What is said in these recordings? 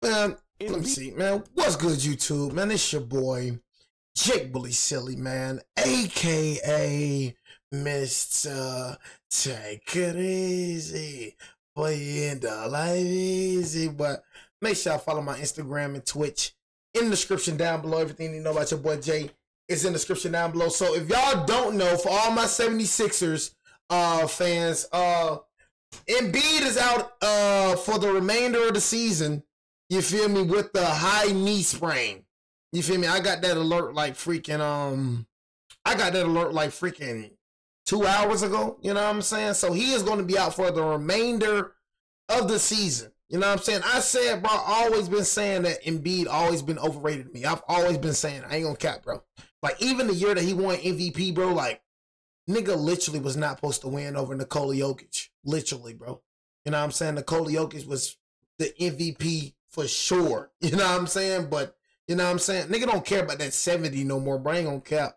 Man, let me see, man. What's good, YouTube? Man, it's your boy, Jake Bully Silly, man, a.k.a. Mr. Take It Easy. Boy, you end the life easy. But make sure y'all follow my Instagram and Twitch in the description down below. Everything you know about your boy Jay is in the description down below. So if y'all don't know, for all my 76ers fans, Embiid is out for the remainder of the season. You feel me? With the high knee sprain. You feel me? I got that alert like freaking 2 hours ago. You know what I'm saying? So he is going to be out for the remainder of the season. You know what I'm saying? I said, bro, I always been saying that Embiid always been overrated to me. I've always been saying, I ain't gonna cap, bro. Like, even the year that he won MVP, bro, like, nigga literally was not supposed to win over Nikola Jokic. Literally, bro. You know what I'm saying? Nikola Jokic was the MVP for sure. You know what I'm saying? But, you know what I'm saying? Nigga don't care about that 70 no more, bro. I ain't gonna cap.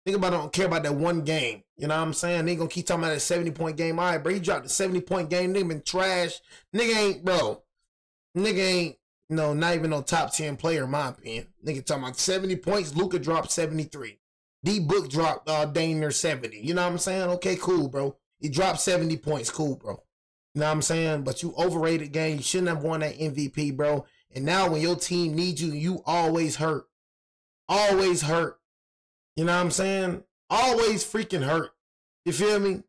Nigga don't care about that one game. You know what I'm saying? Nigga gonna keep talking about that 70-point game. All right, bro, he dropped the 70-point game. Nigga been trash. Nigga ain't, bro. Nigga ain't, no, not even no top 10 player, in my opinion. Nigga talking about 70 points. Luka dropped 73. D-Book dropped dang near 70. You know what I'm saying? Okay, cool, bro. He dropped 70 points. Cool, bro. You know what I'm saying? But you overrated game. You shouldn't have won that MVP, bro. And now when your team needs you, you always hurt. Always hurt. You know what I'm saying? Always freaking hurt. You feel me?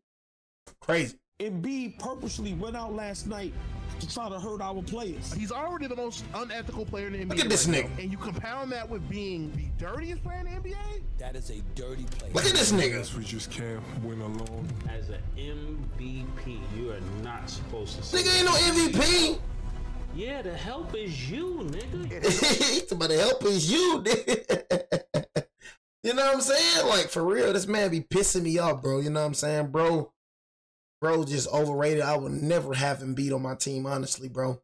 Crazy. Embiid purposely went out last night to try to hurt our players. He's already the most unethical player in the NBA. Look at this nigga. And you compound that with being the dirtiest player in the NBA? That is a dirty player. Look at this nigga. We just can't win alone. As an MVP, you are not supposed to say Nigga ain't no MVP. Yeah, the help is you, nigga. He's about the help is you, nigga. You know what I'm saying? Like, for real, this man be pissing me off, bro. You know what I'm saying? Bro just overrated. I would never have him beat on my team, honestly, bro.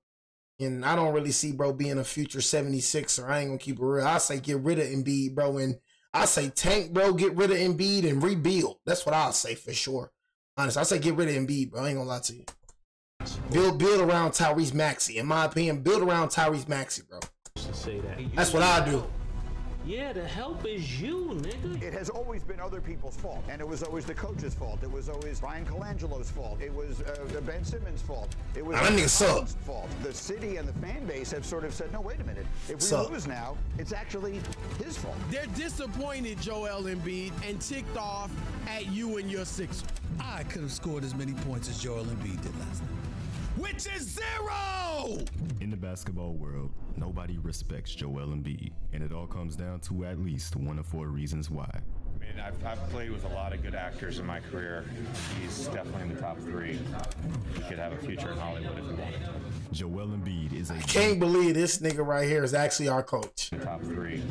And I don't really see bro being a future 76er. I ain't gonna keep it real. I say get rid of Embiid, bro. And I say tank, bro, get rid of Embiid and rebuild. That's what I'll say for sure. Honestly, I say get rid of Embiid, bro. I ain't gonna lie to you. Build around Tyrese Maxey. In my opinion, build around Tyrese Maxey, bro. That's what I do. Yeah, the help is you, nigga. It has always been other people's fault, and it was always the coach's fault. It was always Ryan Colangelo's fault. It was Ben Simmons' fault. It was Holland's fault. The city and the fan base have sort of said, no, wait a minute. If we lose now, it's actually his fault. They're disappointed, Joel Embiid, and ticked off at you and your Sixers. I could have scored as many points as Joel Embiid did last night. Which is 0! In the basketball world, nobody respects Joel Embiid, and it all comes down to at least one of 4 reasons why. I mean, I've played with a lot of good actors in my career. He's definitely in the top 3. He could have a future in Hollywood if he wanted to. Joel Embiid is I can't believe this nigga right here is actually our coach. Top 3.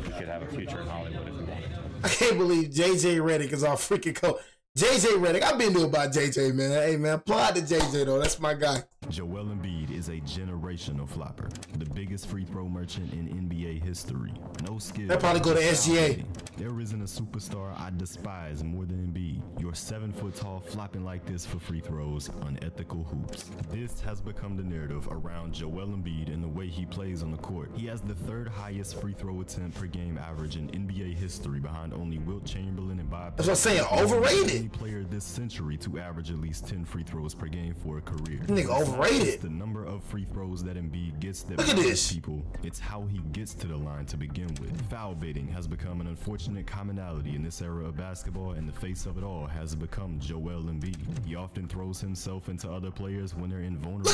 He could have a future in Hollywood if he wanted to. I can't believe JJ Redick is our freaking coach. JJ Redick, I've been to about JJ, man. Hey, man, applaud to JJ, though. That's my guy. Joel Embiid is a generational flopper, the biggest free throw merchant in NBA history. No skill. They'll probably go to SGA. There isn't a superstar I despise more than Embiid. You're 7 foot tall, flopping like this for free throws, unethical hoops. This has become the narrative around Joel Embiid and the way he plays on the court. He has the 3rd highest free throw attempt per game average in NBA history, behind only Wilt Chamberlain and Bob. That's what I'm saying, overrated. Player this century to average at least 10 free throws per game for a career. Nigga overrated. The number of free throws that Embiid gets that look at this people, it's how he gets to the line to begin with. Foul baiting has become an unfortunate commonality in this era of basketball, and the face of it all has become Joel Embiid. He often throws himself into other players when they're in vulnerable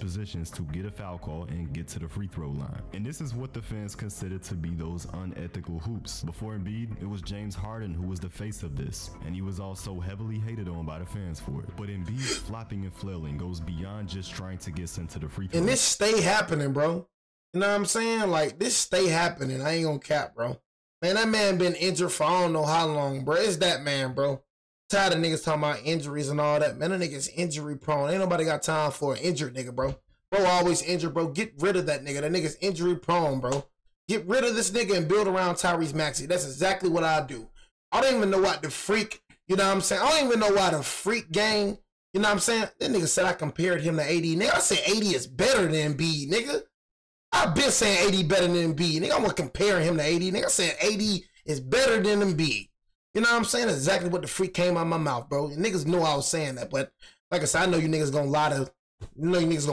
positions to get a foul call and get to the free throw line. And this is what the fans consider to be those unethical hoops. Before Embiid, it was James Harden who was the face of this, and he was also heavily hated on by the fans for it. But Embiid's flopping and flailing goes beyond just trying to get sent to the free throw. And this stay happening, bro. You know what I'm saying? Like, this stay happening. I ain't gonna cap, bro. Man, that man been injured for I don't know how long, bro. It's that man, bro. Tired of niggas talking about injuries and all that. Man, that nigga's injury prone. Ain't nobody got time for an injured nigga, bro. Bro always injured, bro. Get rid of that nigga. That nigga's injury prone, bro. Get rid of this nigga and build around Tyrese Maxey. That's exactly what I do. I don't even know what the freak, you know what I'm saying? I don't even know why the freak gang, you know what I'm saying? That nigga said I compared him to AD. Nigga, I said AD is better than Embiid, nigga. I've been saying AD better than Embiid. Nigga, I'm gonna compare him to AD. Nigga, I'm saying AD is better than Embiid. You know what I'm saying? That's exactly what the freak came out of my mouth, bro. And niggas knew I was saying that, but like I said, I know you niggas gonna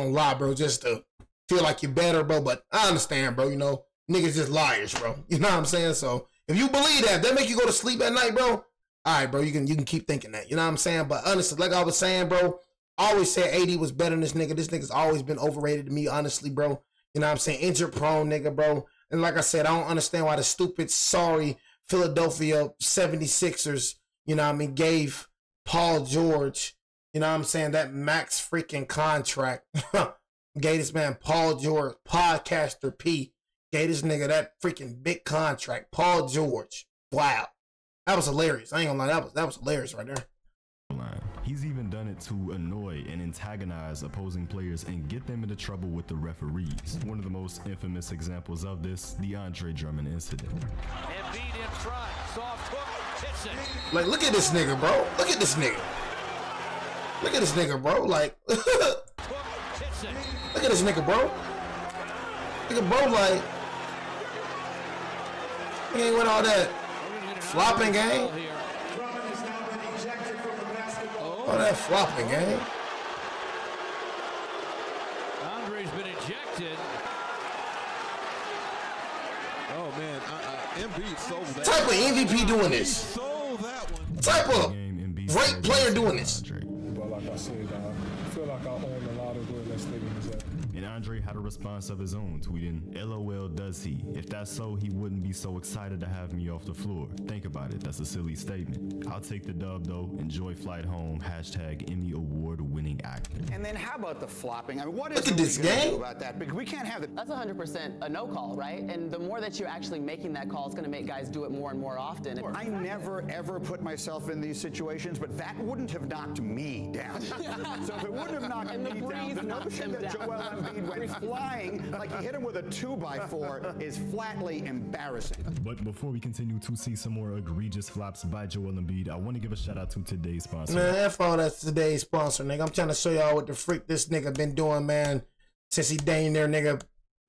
lie, bro, just to feel like you're better, bro. But I understand, bro. You know, niggas just liars, bro. You know what I'm saying? So if you believe that make you go to sleep at night, bro. All right, bro. You can keep thinking that. You know what I'm saying? But honestly, like I was saying, bro, I always said AD was better than this nigga. This nigga's always been overrated to me, honestly, bro. You know what I'm saying? Injured prone nigga, bro. And like I said, I don't understand why the stupid, sorry Philadelphia 76ers, you know what I mean, gave Paul George, you know what I'm saying, that max freaking contract. Gave this man Paul George, podcaster P, gave this nigga that freaking big contract. Paul George. Wow. That was hilarious. I ain't gonna lie, that was hilarious right there. He's even done it to annoy and antagonize opposing players and get them into trouble with the referees. One of the most infamous examples of this, the Andre Drummond incident. Embiid in front, soft hook, hits it. Like, look at this nigga, bro. Look at this nigga. Look at this nigga, bro. Like, look at this nigga, bro. Look at bro, like, he ain't with all that flopping game. Oh, that flopping game. Andre's been ejected. Oh man, Embiid sold that. What type of MVP doing this? Sold that one. What type of great player doing this? But like I said, I feel like I own a lot of where that stadium is at. And Andre had a response of his own, tweeting, "LOL does he? If that's so, he wouldn't be so excited to have me off the floor. Think about it, that's a silly statement. I'll take the dub though, enjoy flight home, hashtag Emmy Award winning actor." And then how about the flopping? I mean, what is Look at this gonna game do about that? Because we can't have it. That's 100% a no call, right? And the more that you're actually making that call, it's going to make guys do it more and more often. I never, ever put myself in these situations, but that wouldn't have knocked me down. So if it wouldn't have knocked me down, the notion that Joel Embiid went flying like he hit him with a 2x4 is flatly embarrassing. But before we continue to see some more egregious flops by Joel Embiid, I want to give a shout out to today's sponsor. Man, F all that's today's sponsor, nigga. I'm trying to show y'all what the freak this nigga been doing, man, since he dang there, nigga.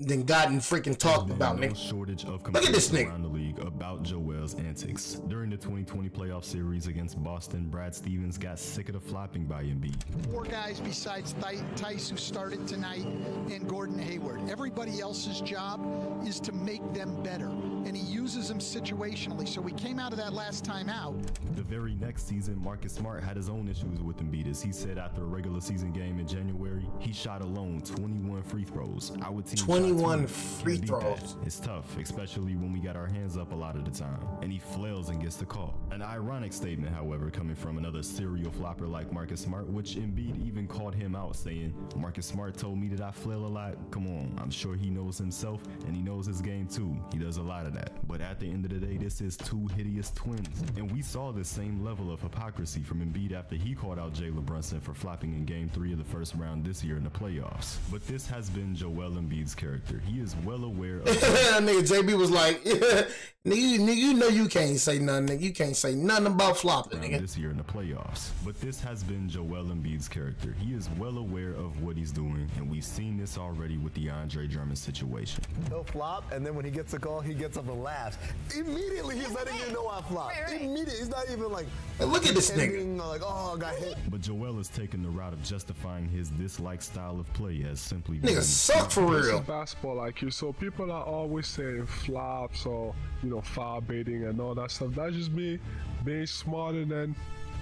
Then gotten freaking talked about, nigga. Shortage of Look at this nigga around the league about Joel's antics. During the 2020 playoff series against Boston, Brad Stevens got sick of the flopping by Embiid. 4 guys besides Tice who started tonight and Gordon Hayward. Everybody else's job is to make them better, and he uses them situationally. So we came out of that last time out. The very next season, Marcus Smart had his own issues with Embiid, as he said after a regular season game in January, he shot alone 21 free throws. Our team 21 free throws. It's tough, especially when we got our hands up a lot of the time. And he flails and gets the call. An ironic statement, however, coming from another serial flopper like Marcus Smart, which Embiid even called him out, saying, "Marcus Smart told me that I flail a lot." Come on, I'm sure he knows himself and he knows his game too. He does a lot of that. But at the end of the day, this is two hideous twins. And we saw the same level of hypocrisy from Embiid after he called out Jalen Brunson for flopping in Game 3 of the first round this year in the playoffs. But this has been Joel Embiid's character. He is well aware of nigga JB was like, nigga, you know you can't say nothing, nigga. You can't say nothing about flopping, nigga. This year in the playoffs. But this has been Joel Embiid's character. He is well aware of what he's doing, and we've seen this already with the Andre Drummond situation. He'll flop, and then when he gets a call, he gets up and laughs. Immediately, he's letting you know I flopped. Right. Immediately, he's not even like, look at this nigga. Like, oh, I got hit. But Joel is taking the route of justifying his dislike style of play as simply nigga suck for real. Basketball like you, so people are always saying flops or foul baiting and all that stuff. That's just me being smarter than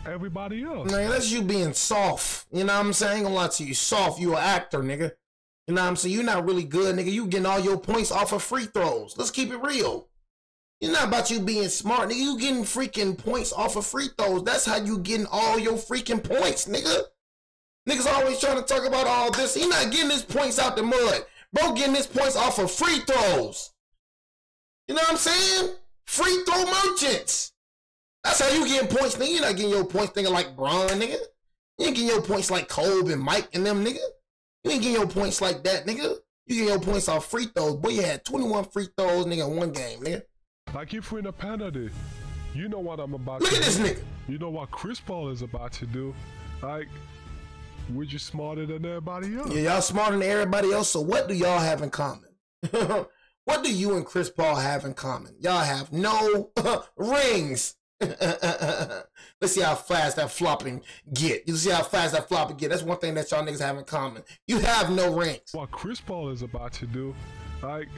everybody else. Man, that's you being soft. You know what I'm saying? I ain't gonna lie to you. Soft, you an actor, nigga. You know what I'm saying? You're not really good, nigga. You getting all your points off of free throws. Let's keep it real. It's not about you being smart, nigga. You getting freaking points off of free throws. That's how you getting all your freaking points, nigga. Niggas always trying to talk about all this. He not getting his points out the mud. Bro getting his points off of free throws. You know what I'm saying? Free throw merchants. That's how you getting points, nigga. You're not getting your points thinking like Bron, nigga. You ain't getting your points like Kobe and Mike and them, nigga. You ain't getting your points like that, nigga. You get your points off free throws. Boy, you had 21 free throws, nigga, in one game, nigga. Like if we in a penalty, you know what I'm about Look to at do. this nigga. You know what Chris Paul is about to do. Like, we're just smarter than everybody else. Yeah, y'all smarter than everybody else, so what do y'all have in common? What do you and Chris Paul have in common? Y'all have no rings. Let's see how fast that flopping get. You see how fast that flopping get. That's one thing that y'all niggas have in common. You have no rings. What Chris Paul is about to do, like,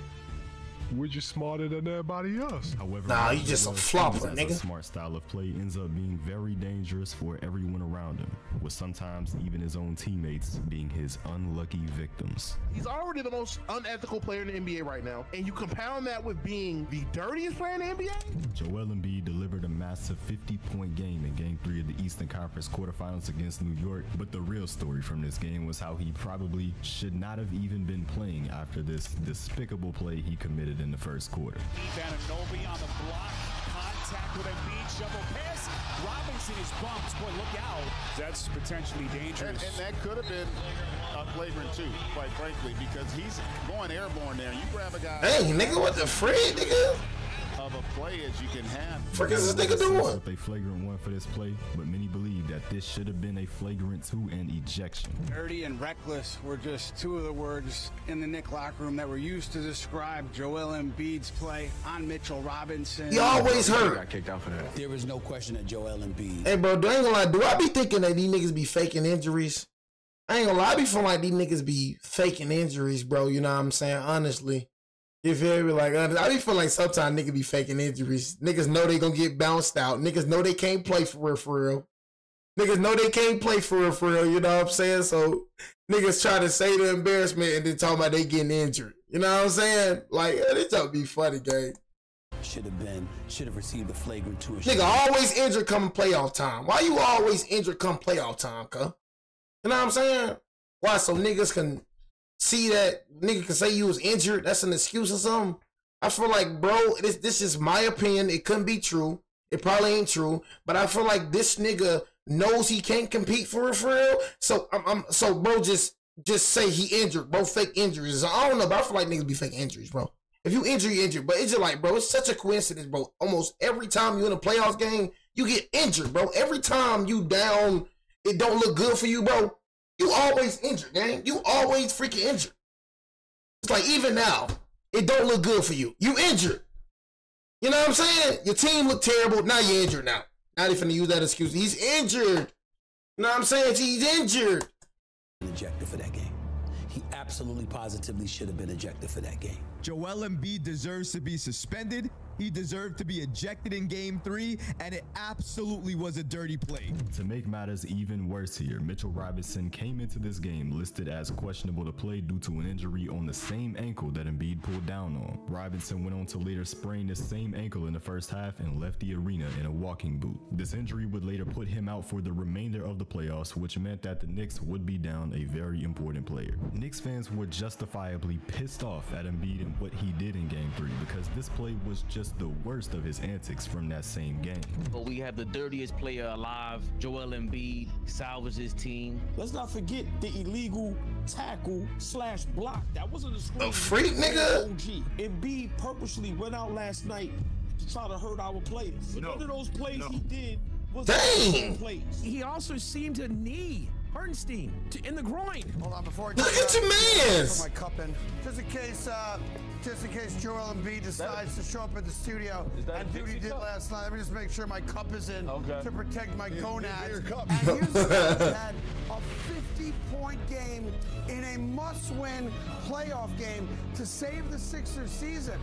we're just smarter than everybody else. However, nah, you just a flopper, nigga. A smart style of play ends up being very dangerous for everyone around him, with sometimes even his own teammates being his unlucky victims. He's already the most unethical player in the NBA right now, and you compound that with being the dirtiest player in the NBA? Joel Embiid delivered a massive 50-point game in Game 3 of the Eastern Conference quarterfinals against New York, but the real story from this game was how he probably should not have even been playing after this despicable play he committed in the first quarter. Vananobi on the block, contact with Embiid, shovel pass. Robinson is bumped. Boy, look out. That's potentially dangerous. And that could have been a flagrant too, quite frankly, because he's going airborne there. You grab a guy. Hey, nigga, what the frick, nigga? Of a play as you can have. Frick is this nigga doing? A flagrant 1 for this play, but many believe that this should have been a flagrant 2 and ejection. Dirty and reckless were just two of the words in the Knick locker room that were used to describe Joel Embiid's play on Mitchell Robinson. He always hurt. Got kicked out for that. There is no question that Joel Embiid. Hey, bro, I ain't gonna lie. Do I be thinking that these niggas be faking injuries? I ain't gonna lie. I be feeling like these niggas be faking injuries, bro. You know what I'm saying? Honestly. You feel me? Like, I be feeling like sometimes niggas be faking injuries. Niggas know they gonna get bounced out. Niggas know they can't play for real. Niggas know they can't play for real. You know what I'm saying? So niggas try to say the embarrassment and then talk about they getting injured. You know what I'm saying? Like, this don't be funny, gang. Should have received a flagrant 2. Nigga always injured come playoff time. Why you always injured come playoff time, cuz? You know what I'm saying? Why? So niggas can see that nigga can say you was injured. That's an excuse or something. I feel like, bro, this is my opinion. It couldn't be true. It probably ain't true. But I feel like this nigga knows he can't compete for real. So so bro, just say he injured, bro. Fake injuries. I don't know, but I feel like niggas be fake injuries, bro. If you injure, you injured. But it's just like, bro, it's such a coincidence, bro. Almost every time you in a playoffs game, you get injured, bro. Every time you down, it don't look good for you, bro. You always injured, gang. You always freaking injured. It's like even now, it don't look good for you. You injured. You know what I'm saying? Your team look terrible. Now you're injured now. Now they finna use that excuse. He's injured. You know what I'm saying? He's injured. Ejected for that game. He absolutely positively should have been ejected for that game. Joel Embiid deserves to be suspended. He deserved to be ejected in Game 3, and it absolutely was a dirty play. To make matters even worse here, Mitchell Robinson came into this game listed as questionable to play due to an injury on the same ankle that Embiid pulled down on. Robinson went on to later sprain the same ankle in the first half and left the arena in a walking boot. This injury would later put him out for the remainder of the playoffs, which meant that the Knicks would be down a very important player. Knicks fans were justifiably pissed off at Embiid and what he did in Game 3 because this play was just the worst of his antics from that same game. But we have the dirtiest player alive, Joel Embiid, salvaged his team. Let's not forget the illegal tackle / block. That wasn't a screen. A freak, nigga. OG. Embiid purposely went out last night to try to hurt our players. None of those plays he did was plays. He also seemed to knee Hartenstein in the groin. Hold on, before I look at your mans. My cup in. Just in case Joel Embiid decides to show up at the studio and do what he did last night. Let me just make sure my cup is in to protect my gonads. And Houston had a 50-point game in a must-win playoff game to save the Sixers season.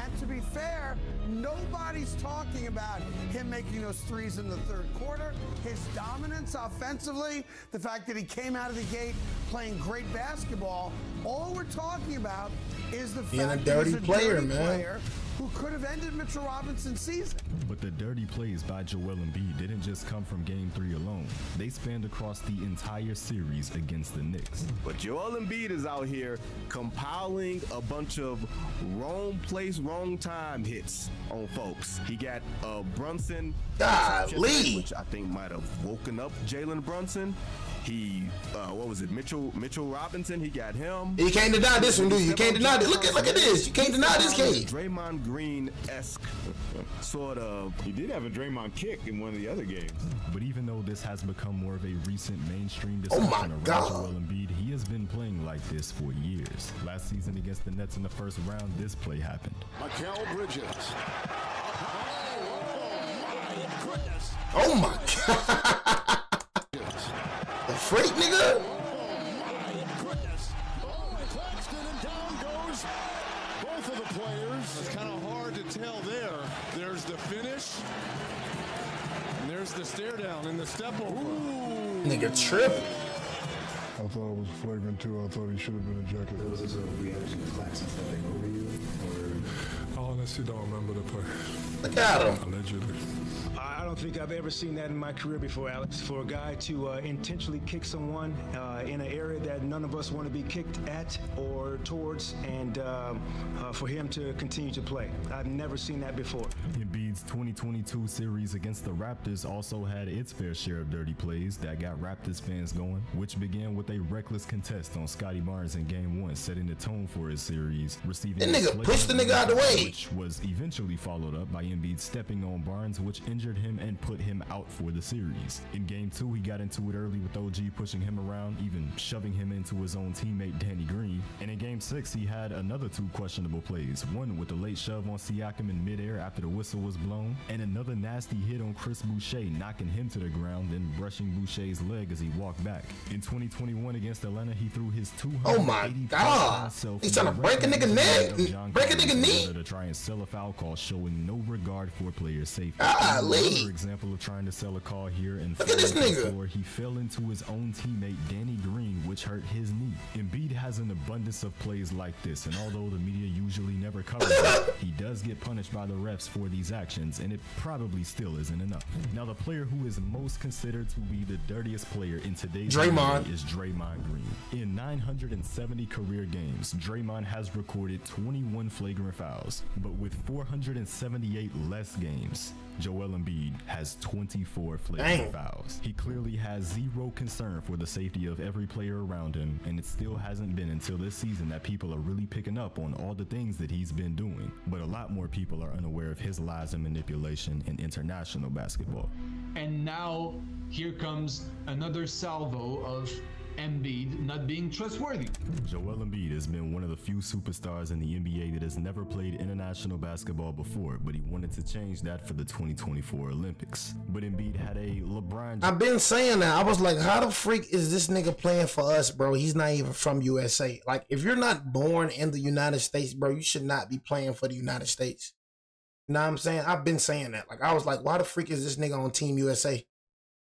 And to be fair, nobody's talking about him making those threes in the third quarter, his dominance offensively, the fact that he came out of the gate playing great basketball. All we're talking about is the fact that he's a dirty player who could have ended Mitchell Robinson's season. But the dirty plays by Joel Embiid didn't just come from Game 3 alone. They spanned across the entire series against the Knicks. But Joel Embiid is out here compiling a bunch of wrong place, wrong time hits on folks. He got Brunson, which I think might have woken up Jalen Brunson. He, what was it? Mitchell Robinson. He got him. You can't deny this one, do you? You can't deny this. Look at this. You can't deny this case. Draymond Green-esque sort of. He did have a Draymond kick in one of the other games. But even though this has become more of a recent mainstream discussion around Joel Embiid, he has been playing like this for years. Last season against the Nets in the first round, this play happened. Mikal Bridges. Oh my God. The freak, nigga. Both of the players. It's kind of hard to tell there. There's the finish. And there's the stare down and the step over. Nigga trip. I thought it was flagrant too. I thought he should have been ejected. Was this a reaction to Claxton stepping over you? I honestly don't remember the play. Look at him. Allegedly. I don't think I've ever seen that in my career before, Alex. For a guy to intentionally kick someone in an area that none of us want to be kicked at or towards, and for him to continue to play. I've never seen that before. Embiid's 2022 series against the Raptors also had its fair share of dirty plays that got Raptors fans going, which began with a reckless contest on Scottie Barnes in Game 1, setting the tone for his series, receiving that nigga pushed the nigga out the way, which was eventually followed up by Embiid stepping on Barnes, which injured him and put him out for the series. In Game 2, he got into it early with OG pushing him around, even shoving him into his own teammate Danny Green. And in Game 6, he had another two questionable plays, one with a late shove on Siakam in midair after the whistle was blown, and another nasty hit on Chris Boucher, knocking him to the ground, then brushing Boucher's leg as he walked back. In 2021 against Atlanta, he threw his 280 oh my God, he's trying to break a nigga neck, break a nigga knee to try and sell a foul call, showing no regard for player safety. Another example of trying to sell a call here, and look at this nigga. He fell into his own teammate Danny Green, which hurt his knee. Embiid has an abundance of plays like this, and although the media usually never covers it, he does get punished by the refs for these actions, and it probably still isn't enough. Now, the player who is most considered to be the dirtiest player in today's NBA is Draymond Green. In 970 career games, Draymond has recorded 21 flagrant fouls, but with 478 less games, Joel Embiid has 24 flagrant fouls. He clearly has zero concern for the safety of every player around him, and it still hasn't been until this season that people are really picking up on all the things that he's been doing. But a lot more people are unaware of his lies and manipulation in international basketball. And now here comes another salvo of Embiid not being trustworthy. Joel Embiid has been one of the few superstars in the NBA that has never played international basketball before, but he wanted to change that for the 2024 Olympics. But Embiid had a LeBron. I've been saying that. I was like, how the freak is this nigga playing for us, bro? He's not even from USA. Like, if you're not born in the United States, bro, you should not be playing for the United States. You know what I'm saying? I've been saying that. Like, I was like, why the freak is this nigga on Team USA?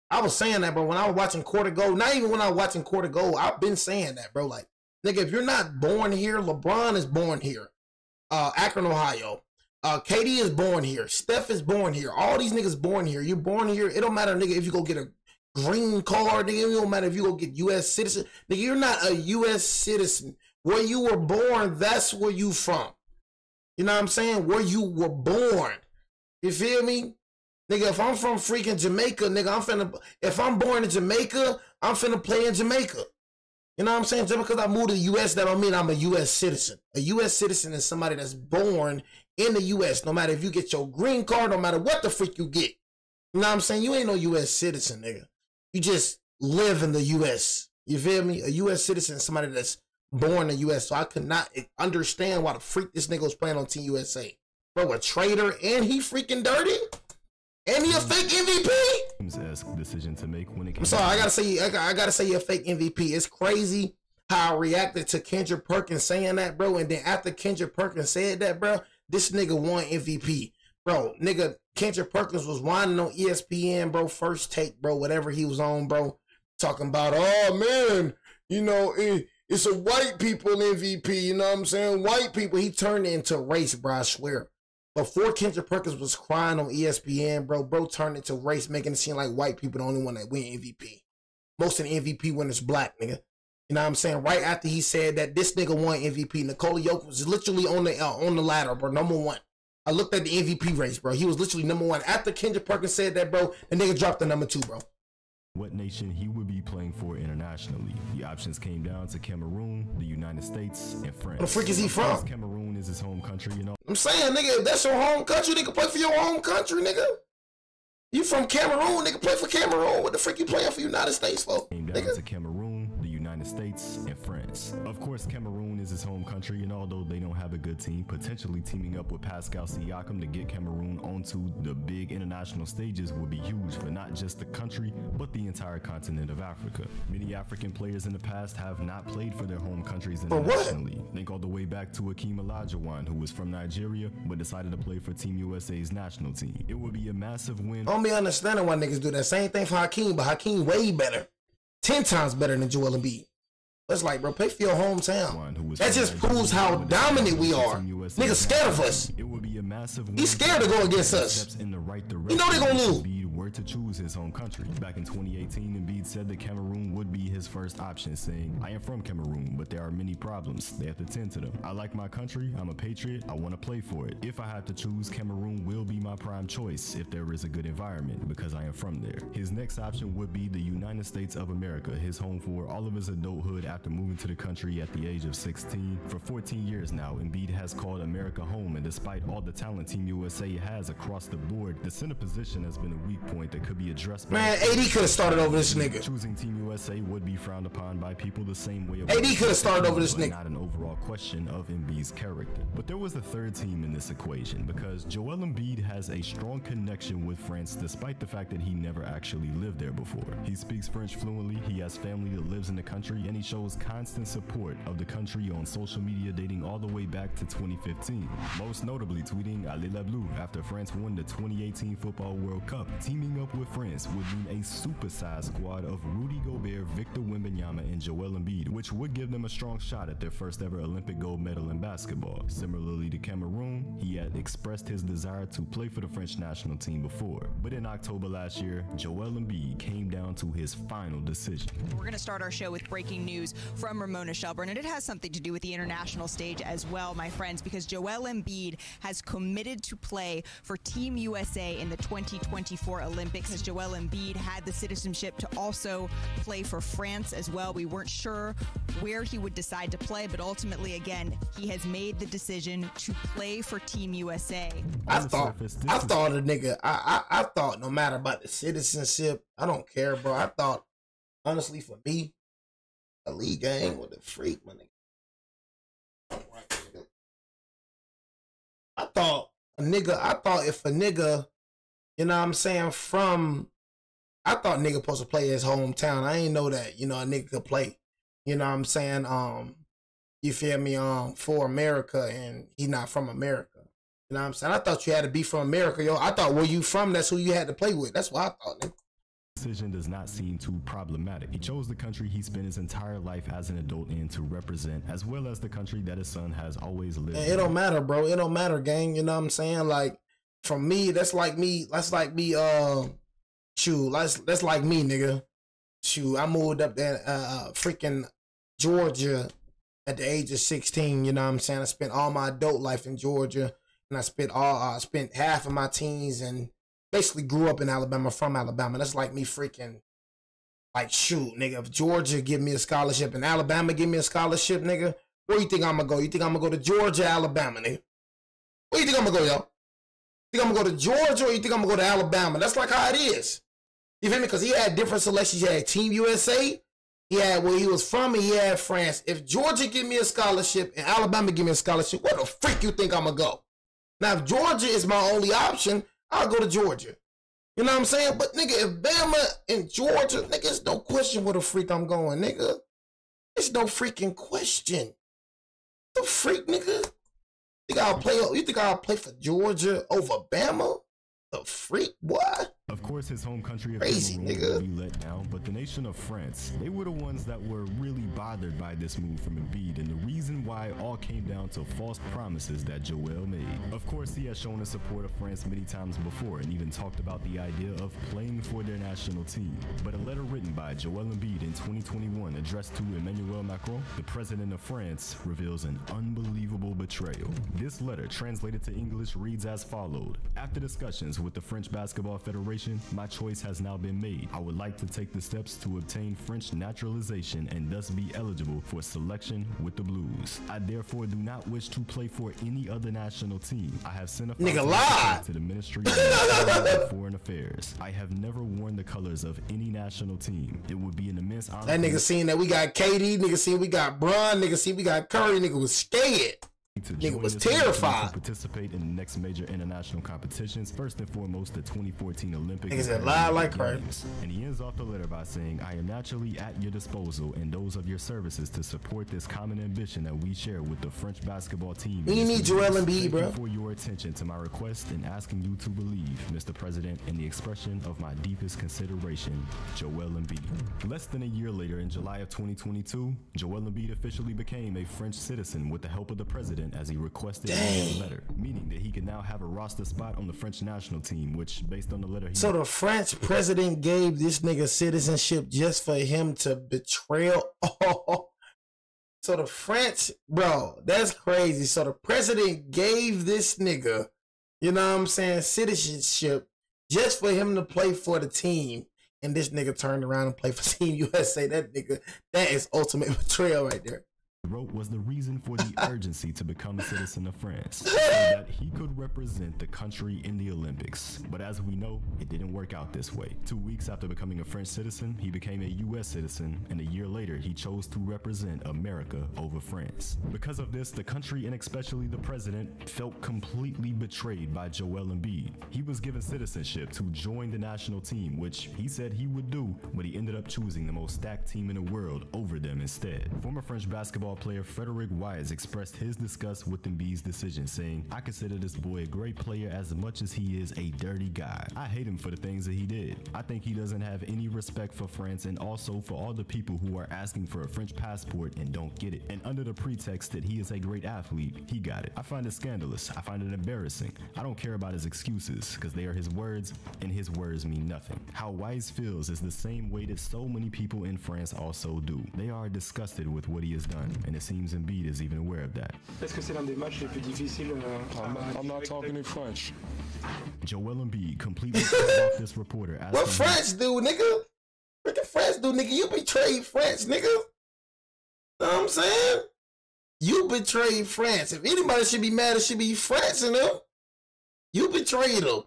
I was saying that, bro, when I was watching Court of Gold. Not even when I was watching Court of Gold. I've been saying that, bro. Like, nigga, if you're not born here, LeBron is born here. Akron, Ohio. KD is born here. Steph is born here. All these niggas born here. You're born here. It don't matter, nigga, if you go get a green card, nigga. It don't matter if you go get U.S. citizen. Nigga, you're not a U.S. citizen. Where you were born, that's where you from. You know what I'm saying? Where you were born. You feel me? Nigga, if I'm from freaking Jamaica, nigga, if I'm born in Jamaica, I'm finna play in Jamaica. You know what I'm saying? Just because I moved to the U.S., that don't mean I'm a U.S. citizen. A U.S. citizen is somebody that's born in the U.S. No matter if you get your green card, no matter what the freak you get. You know what I'm saying? You ain't no U.S. citizen, nigga. You just live in the U.S. You feel me? A U.S. citizen is somebody that's born in the U.S. So I could not understand why the freak this nigga was playing on Team USA. Bro, a traitor and he freaking dirty? And he a fake MVP? Decision to make when it I'm sorry, I gotta say you're a fake MVP. It's crazy how I reacted to Kendrick Perkins saying that, bro. And then after Kendrick Perkins said that, bro, this nigga won MVP. Bro, nigga, Kendrick Perkins was whining on ESPN, bro, First Take, bro, whatever he was on, bro, talking about, oh man, you know, it's a white people MVP, you know what I'm saying? White people. He turned it into race, bro, I swear. Before Kendrick Perkins was crying on ESPN, bro turned into race, making it seem like white people the only one that win MVP. Most of the MVP winners black, nigga. You know what I'm saying? Right after he said that, this nigga won MVP. Nikola Jokic was literally on the ladder, bro, #1. I looked at the MVP race, bro. He was literally #1. After Kendrick Perkins said that, bro, the nigga dropped the #2, bro. what nation he would be playing for internationally. The options came down to Cameroon, the United States, and France. Where the freak is he from? Cameroon is his home country, you know. I'm saying, nigga, if that's your home country, nigga, play for your home country, nigga. You from Cameroon, nigga, play for Cameroon. What the freak you playing for United States for? Came down to Cameroon, the United States, and France. Of course, Cameroon is his home country, and although they don't have a good team, potentially teaming up with Pascal Siakam to get Cameroon onto the big international stages would be huge for not just the country, but the entire continent of Africa. Many African players in the past have not played for their home countries internationally. Think all the way back to Hakeem Olajuwon, who was from Nigeria, but decided to play for Team USA's national team. It would be a massive win. I don't be understanding why niggas do that. Same thing for Hakeem, but Hakeem way better. 10 times better than Joel Embiid. It's like, bro, play for your hometown. That just proves how dominant we are. Niggas scared of us. It would be a massive win. He's scared to go against us. In the right direction. You know they gonna lose. Embiid were to choose his home country. Back in 2018, Embiid said that Cameroon would be his first option, saying, I am from Cameroon, but there are many problems. They have to tend to them. I like my country. I'm a patriot. I want to play for it. If I had to choose, Cameroon will be my prime choice if there is a good environment, because I am from there. His next option would be the United States of America, his home for all of his adulthood after moving to the country at the age of 16. For 14 years now, Embiid has called America home, and despite all the talent Team USA has across the board, the center position has been a weak point that could be addressed by... Man, AD could have started over this nigga. Choosing Team USA would be frowned upon by people the same way... AD could have started over this nigga. Not an overall question of Embiid's character. But there was a third team in this equation, because Joel Embiid has a strong connection with France despite the fact that he never actually lived there before. He speaks French fluently, he has family that lives in the country, and he shows constant support of the country on social media dating all the way back to 2015. Most notably tweeting Allez la Bleu after France won the 2018 Football World Cup. Teaming up with France would mean a supersized squad of Rudy Gobert, Victor Wembanyama, and Joel Embiid, which would give them a strong shot at their first ever Olympic gold medal in basketball. Similarly to Cameroon, he had expressed his desire to play for the French national team before. But in October last year, Joel Embiid came down to his final decision. We're going to start our show with breaking news from Ramona Shelburne, and it has something to do with the international stage as well, my friends, because Joel Embiid has committed to play for Team USA in the 2024 Olympics, as Joel Embiid had the citizenship to also play for France as well. We weren't sure where he would decide to play, but ultimately, again, he has made the decision to play for Team USA. I thought a nigga, I thought no matter about the citizenship, I don't care, bro. I thought, honestly, for me, a league game with a freak, my nigga. I thought if a nigga, you know what I'm saying, I thought nigga supposed to play his hometown. I ain't know that, you know, a nigga could play, you know what I'm saying, you feel me, for America, and he not from America. You know what I'm saying? I thought you had to be from America, yo. I thought where you from, that's who you had to play with. That's what I thought, nigga. Decision does not seem too problematic. He chose the country he spent his entire life as an adult in to represent, as well as the country that his son has always lived in. It don't matter, bro. It don't matter, gang. You know what I'm saying? Like, for me, that's like me, shoot, that's like me, nigga. Shoot, I moved up there, freaking Georgia at the age of 16, you know what I'm saying? I spent all my adult life in Georgia, and I spent half of my teens and basically grew up in Alabama, from Alabama. That's like me freaking, like, shoot, nigga, if Georgia give me a scholarship and Alabama give me a scholarship, nigga, where you think I'm gonna go? You think I'm gonna go to Georgia, Alabama, nigga? Where you think I'm gonna go, yo? You think I'm gonna go to Georgia, or you think I'm gonna go to Alabama? That's like how it is. You feel me? Because he had different selections. He had Team USA, he had where he was from, and he had France. If Georgia give me a scholarship and Alabama give me a scholarship, where the freak you think I'm gonna go? Now, if Georgia is my only option, I'll go to Georgia. You know what I'm saying? But, nigga, if Bama and Georgia, nigga, it's no question where the freak I'm going, nigga. It's no freaking question. The freak, nigga. You think I'll play for Georgia over Bama? The freak, what? Of course, his home country of Crazy, Cameroon will be let down, but the nation of France, they were the ones that were really bothered by this move from Embiid, and the reason why it all came down to false promises that Joel made. Of course, he has shown his support of France many times before, and even talked about the idea of playing for their national team. But a letter written by Joel Embiid in 2021 addressed to Emmanuel Macron, the president of France, reveals an unbelievable betrayal. This letter, translated to English, reads as followed. After discussions with the French Basketball Federation, consideration, my choice has now been made. I would like to take the steps to obtain French naturalization and thus be eligible for selection with the Blues. I therefore do not wish to play for any other national team. I have sent a to the Ministry of Foreign Affairs. I have never worn the colors of any national team. It would be an immense honor. That nigga seen that we got KD, nigga seen we got Bron, nigga seen we got Curry, nigga was scared. Nigga was terrified. To participate in the next major international competitions, first and foremost the 2014 Olympics. Niggas said lie like crazy. And he ends off the letter by saying, I am naturally at your disposal and those of your services to support this common ambition that we share with the French basketball team. We need Joel Embiid, bro. Thank you for your attention to my request and asking you to believe, Mr. President, in the expression of my deepest consideration, Joel Embiid. Less than a year later, in July of 2022, Joel Embiid officially became a French citizen with the help of the president as he requested in the letter, meaning that he can now have a roster spot on the French national team, which, based on the letter, so the French president gave this nigga citizenship just for him to betray. Oh. So the French, bro, that's crazy. So the president gave this nigga, you know what I'm saying, citizenship just for him to play for the team. And this nigga turned around and played for Team USA. That nigga, that is ultimate betrayal right there. Wrote was the reason for the urgency to become a citizen of France, so that he could represent the country in the Olympics. But as we know, it didn't work out this way. 2 weeks after becoming a French citizen, he became a US citizen, and a year later, he chose to represent America over France. Because of this, the country, and especially the president, felt completely betrayed by Joel Embiid. He was given citizenship to join the national team, which he said he would do, but he ended up choosing the most stacked team in the world over them instead. Former French basketball player Frederick Wise expressed his disgust with Embiid's decision, saying, I consider this boy a great player as much as he is a dirty guy. I hate him for the things that he did. I think he doesn't have any respect for France and also for all the people who are asking for a French passport and don't get it. And under the pretext that he is a great athlete, he got it. I find it scandalous. I find it embarrassing. I don't care about his excuses because they are his words and his words mean nothing. How Wise feels is the same way that so many people in France also do. They are disgusted with what he has done, and it seems Embiid is even aware of that. I'm not talking in French. Joel Embiid completely cut off this reporter. What France do, nigga? What the France do, nigga? You betrayed France, nigga. Know what I'm saying? You betrayed France. If anybody should be mad, it should be France and them. You betrayed them.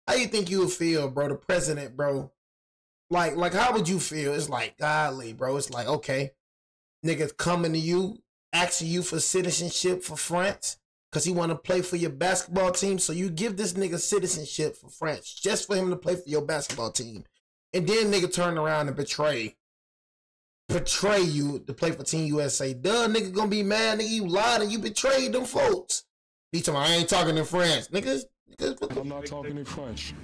How you think you would feel, bro? The president, bro. Like how would you feel? It's like, godly, bro. It's like, okay, niggas coming to you, asking you for citizenship for France because he want to play for your basketball team. So you give this nigga citizenship for France just for him to play for your basketball team. And then nigga turn around and betray you to play for Team USA. Duh, nigga gonna be mad, nigga, you lied and you betrayed them folks. He talking about, I ain't talking in French. Niggas, I'm not talking in French.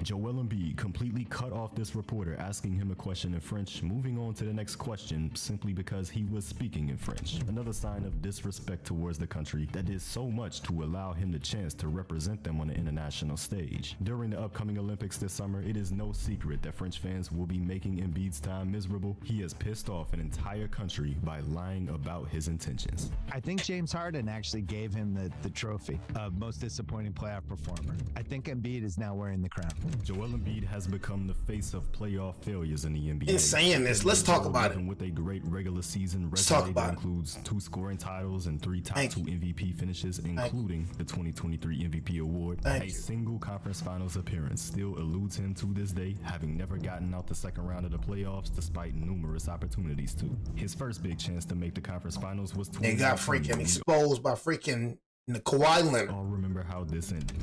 Joel Embiid completely cut off this reporter asking him a question in French, moving on to the next question simply because he was speaking in French. Another sign of disrespect towards the country that did so much to allow him the chance to represent them on the international stage. During the upcoming Olympics this summer, it is no secret that French fans will be making Embiid's time miserable. He has pissed off an entire country by lying about his intentions. I think James Harden actually gave him the trophy of most disappointing playoff performer. I think Embiid is now wearing the crown. Joel Embiid has become the face of playoff failures in the NBA. In saying this, let's talk about it. With a great regular season resume that includes 2 scoring titles and 3 top 2 MVP finishes, including the 2023 MVP award. A single conference finals appearance still eludes him to this day, having never gotten out the second round of the playoffs despite numerous opportunities to. His first big chance to make the conference finals was 2019. They got freaking exposed by freaking the Kawhi Leonard. I'll remember how this ended.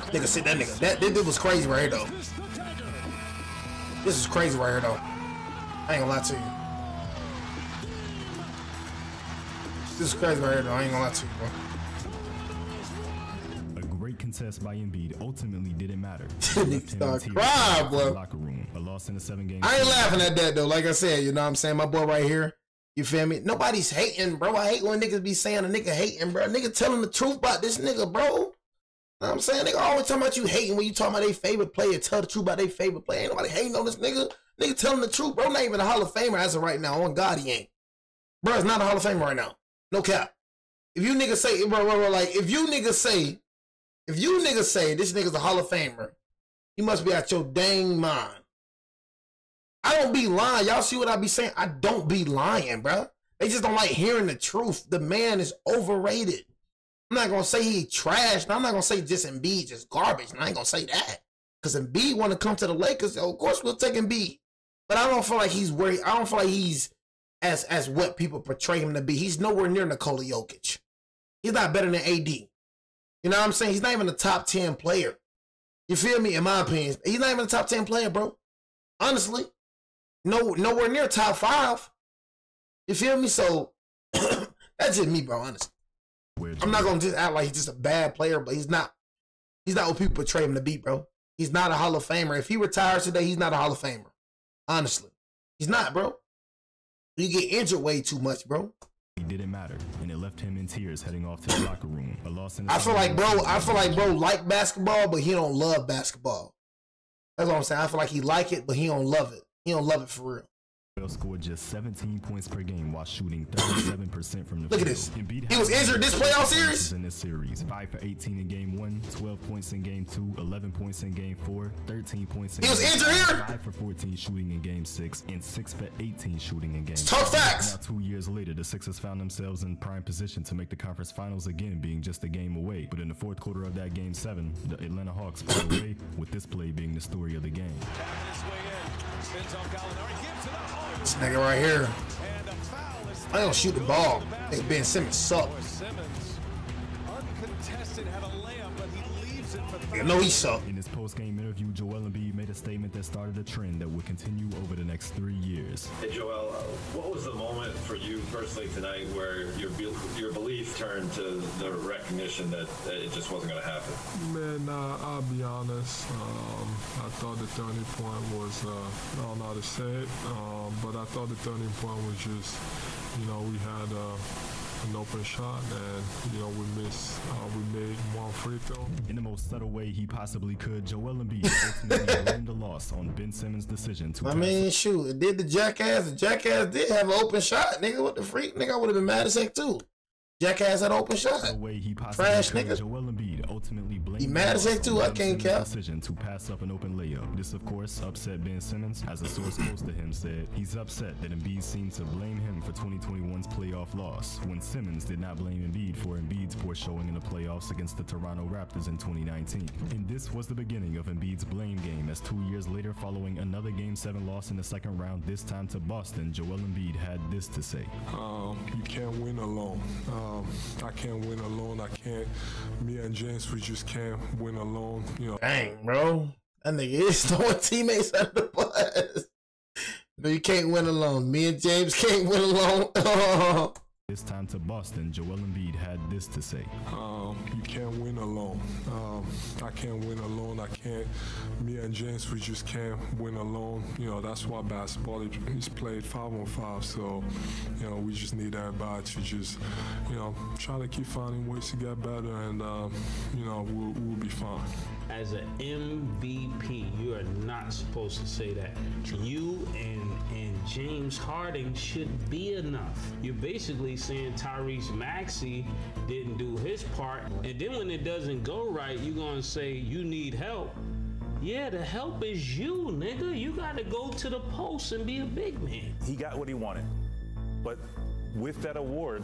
Nigga said that nigga. That was crazy right here though. This is crazy right here though. I ain't gonna lie to you. This is crazy right here though. I ain't gonna lie to you, bro. A great contest by Embiid ultimately didn't matter. Start crying, bro. Locker room. A loss in the 7-game. I ain't laughing at that though. Like I said, you know what I'm saying? My boy right here. You feel me? Nobody's hating, bro. I hate when niggas be saying a nigga hating, bro. Nigga telling the truth about this nigga, bro. You know what I'm saying? Nigga always talking about you hating when you talking about their favorite player. Tell the truth about their favorite player. Ain't nobody hating on this nigga. Nigga telling the truth, bro. Not even a Hall of Famer as of right now. On God, he ain't. Bro, it's not a Hall of Famer right now. No cap. If you niggas say, bro, like, if you niggas say this nigga's a Hall of Famer, You must be out your dang mind. I don't be lying. Y'all see what I be saying? I don't be lying, bro. They just don't like hearing the truth. The man is overrated. I'm not going to say he trash. I'm not going to say just Embiid, just garbage. And I ain't going to say that. Because Embiid want to come to the Lakers. Of course, we'll take Embiid. But I don't feel like he's where. I don't feel like he's as what people portray him to be. He's nowhere near Nikola Jokic. He's not better than AD. You know what I'm saying? He's not even a top 10 player. You feel me? In my opinion, he's not even a top 10 player, bro. Honestly, nowhere near top 5. You feel me? So that's just me, bro. Honestly, I'm not gonna just act like he's just a bad player, but he's not. He's not what people portray him to be, bro. He's not a Hall of Famer. If he retires today, he's not a Hall of Famer. Honestly, he's not, bro. You get injured way too much, bro. It didn't matter, and it left him in tears heading off to the locker room. A loss in I feel like bro like basketball, but he don't love basketball. That's what I'm saying. I feel like he like it, but he don't love it. He don't love it for real. Joel scored just 17 points per game while shooting 37% from the field. Look at this. He was injured this playoff series? In this series. 5 for 18 in game 1, 12 points in game 2, 11 points in game 4, 13 points in game 5. He was injured here? 5 for 14 shooting in game 6, and 6 for 18 shooting in game 5. Tough facts. Now 2 years later, the Sixers found themselves in prime position to make the conference finals again, being just a game away. But in the fourth quarter of that game 7, the Atlanta Hawks pulled away, with this play being the story of the game. This nigga right here. I don't shoot the ball. I think Ben Simmons suck. I know he suck. In his post-game interview, Joel Embiid made a statement that started a trend that would continue over the next 3 years. Hey Joel, what was the moment for you personally tonight where your belief turned to the recognition that it just wasn't going to happen? Man, I'll be honest. I thought the turning point was, I don't know how to say it, but I thought the turning point was just, we had an open shot, and we missed. We made one free throw. In the most subtle way he possibly could, Joel Embiid ultimately blamed the loss on Ben Simmons' decision to. I mean, shoot, it did the jackass. The jackass did have an open shot, nigga. What the freak, nigga? I would have been mad as heck too. Jackass had an open shot. The way he possibly trash could, nigga. Joel Embiid ultimately blamed he mad as heck too. I can't count. Decision to pass up an open layup. This, of course, upset Ben Simmons, as a source close to him said he's upset that Embiid seemed to blame him for 2021's playoff loss, when Simmons did not blame Embiid for Embiid's poor showing in the playoffs against the Toronto Raptors in 2019. And this was the beginning of Embiid's blame game, as 2 years later, following another Game 7 loss in the second round, this time to Boston, Joel Embiid had this to say. You can't win alone. I can't win alone. Me and James, we just can't win alone. Dang, bro. That nigga is throwing teammates under the bus. No, you can't win alone. Me and James can't win alone. This time to Boston, Joel Embiid had this to say. You can't win alone. I can't win alone. Me and James, we just can't win alone. That's why basketball is played 5-on-5. So, we just need everybody to just, try to keep finding ways to get better, and, we'll be fine. As an MVP, you are not supposed to say that. You and James Harden should be enough. You're basically saying Tyrese Maxey didn't do his part, and then when it doesn't go right, you're gonna say you need help. Yeah, the help is you, nigga. You gotta go to the post and be a big man. He got what he wanted, but with that award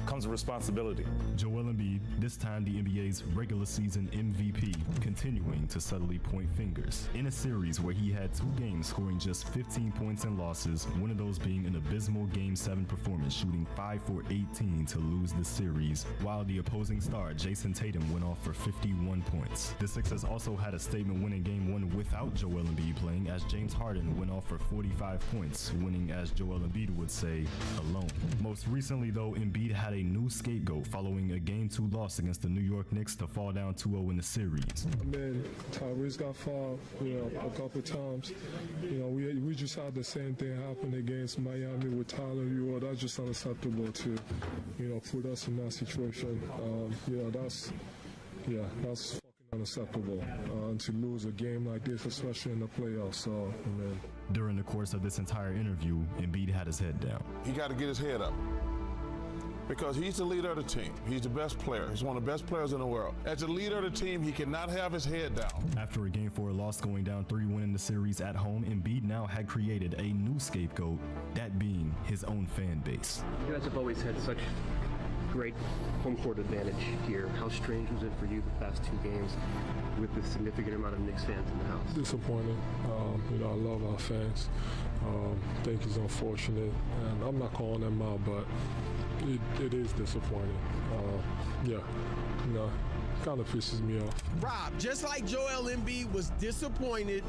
comes a responsibility. Joel Embiid, this time the NBA's regular season MVP, continuing to subtly point fingers. In a series where he had 2 games scoring just 15 points in losses, one of those being an abysmal Game 7 performance, shooting 5 for 18 to lose the series, while the opposing star, Jason Tatum, went off for 51 points. The Sixers also had a statement win in Game 1 without Joel Embiid playing, as James Harden went off for 45 points, winning, as Joel Embiid would say, alone. Most recently though, Embiid had a new scapegoat following a Game 2 loss against the New York Knicks to fall down 2-0 in the series. Man, Tyrese got fouled, a couple times. We just had the same thing happen against Miami with Tyler Hero. That's just unacceptable to, put us in that situation. That's fucking unacceptable. To lose a game like this, especially in the playoffs. So, man. During the course of this entire interview, Embiid had his head down. He got to get his head up. because he's the leader of the team. He's the best player. He's one of the best players in the world. As the leader of the team, he cannot have his head down. After a Game 4 loss going down 3-1 in the series at home, Embiid now had created a new scapegoat, that being his own fan base. You guys have always had such great home court advantage here. How strange was it for you the past 2 games with the significant amount of Knicks fans in the house? Disappointing. You know, I love our fans. I think it's unfortunate, and I'm not calling them out, but it is disappointing. Yeah, you know, kind of pisses me off. Rob, just like Joel Embiid was disappointed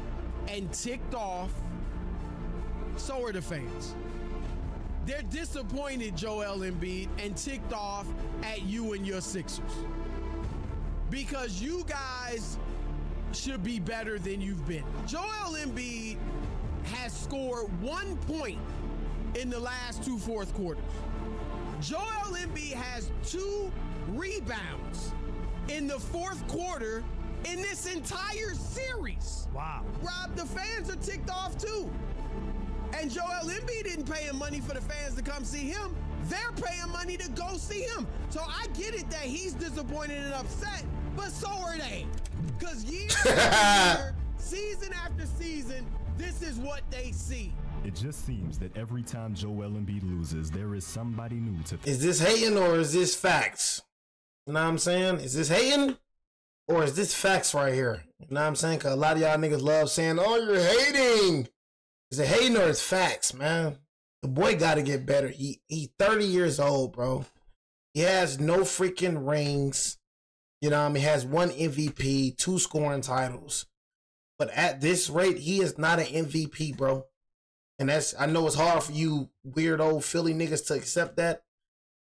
and ticked off, so are the fans. They're disappointed, Joel Embiid, and ticked off at you and your Sixers. Because you guys should be better than you've been. Joel Embiid has scored 1 point in the last 2 fourth quarters. Joel Embiid has 2 rebounds in the 4th quarter in this entire series. Wow. Rob, the fans are ticked off too. And Joel Embiid didn't pay him money for the fans to come see him. They're paying money to go see him. So I get it that he's disappointed and upset, but so are they. Because year after year, season after season, this is what they see. It just seems that every time Joel Embiid loses, there is somebody new to... Is this hating or is this facts? You know what I'm saying? Is this hating or is this facts right here? You know what I'm saying? Because a lot of y'all niggas love saying, oh, you're hating. Is it hating or is facts, man? The boy got to get better. He 30 years old, bro. He has no freaking rings. You know what I mean? He has 1 MVP, 2 scoring titles. But at this rate, he is not an MVP, bro. And that's, I know it's hard for you weird old Philly niggas to accept that.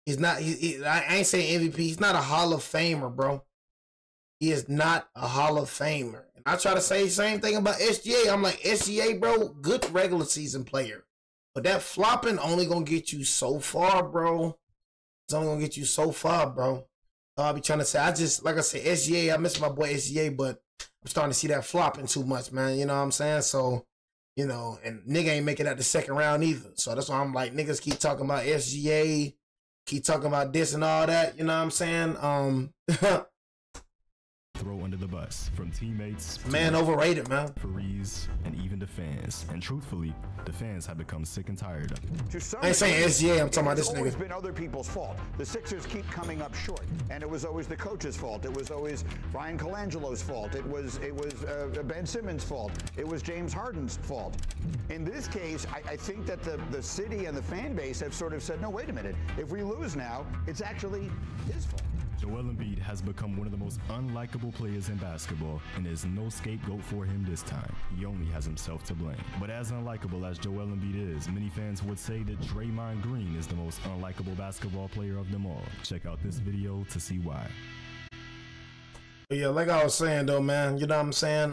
He's not, I ain't saying MVP. He's not a Hall of Famer, bro. He is not a Hall of Famer. And I try to say the same thing about SGA. I'm like, SGA, bro, good regular season player. But that flopping only gonna get you so far, bro. It's only gonna get you so far, bro. I'll be trying to say, I just, like I said, SGA, I miss my boy SGA, but I'm starting to see that flopping too much, man. You know what I'm saying? So, you know, and nigga ain't making out the 2nd round either. So that's why I'm like, niggas keep talking about SGA, keep talking about this and all that. You know what I'm saying? Throw under the bus from teammates, man, overrated, man. Referees, and even the fans. And truthfully, the fans have become sick and tired of it. I ain't saying SGA, I'm talking about this nigga. It's always been other people's fault. The Sixers keep coming up short, and it was always the coach's fault. It was always Brian Colangelo's fault. It was Ben Simmons' fault. It was James Harden's fault. In this case, I think that the city and the fan base have sort of said, no, wait a minute. If we lose now, it's actually his fault. Joel Embiid has become one of the most unlikable players in basketball, and there's no scapegoat for him this time. He only has himself to blame. But as unlikable as Joel Embiid is, many fans would say that Draymond Green is the most unlikable basketball player of them all. Check out this video to see why. But yeah, like I was saying though, man, you know what I'm saying?